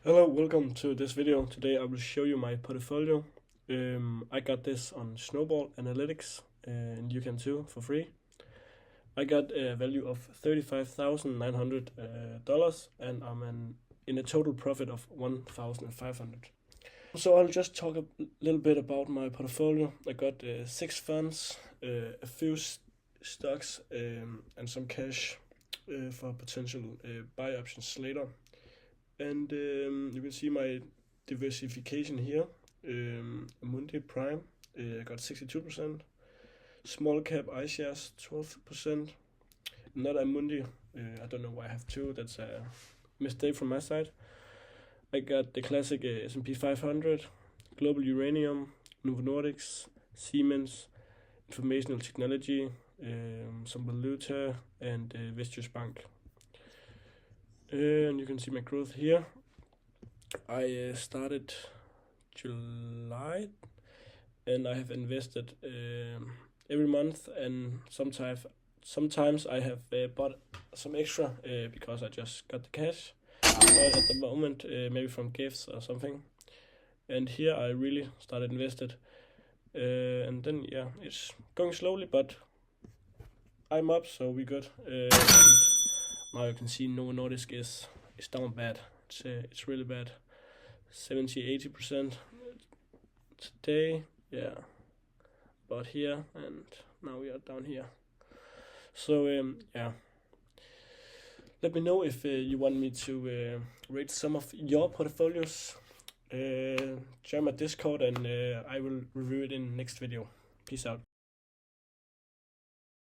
Hello, welcome to this video. Today I will show you my portfolio. I got this on Snowball Analytics, and you can too for free. I got a value of $35,900, and I'm in a total profit of 1,500. So I'll just talk a little bit about my portfolio. I got 6 funds, a few stocks, and some cash for potential buy options later. And you can see my diversification here. Amundi Prime, I got 62%. Small cap iShares, 12%. Not Amundi, I don't know why I have two, that's a mistake from my side. I got the classic S&P 500, Global Uranium, Novo Nordisk, Siemens, Informational Technology, some Valuta, and Vestjysk Bank. And you can see my growth here. I started July, and I have invested every month, and sometimes I have bought some extra because I just got the cash. But at the moment, maybe from gifts or something. And here I really started invested, and then yeah, it's going slowly, but I'm up, so we good. And now you can see Novo Nordisk is down bad. It's really bad. 70-80% today, yeah. About here, and now we are down here. So yeah. Let me know if you want me to rate some of your portfolios. Join my Discord, and I will review it in next video. Peace out.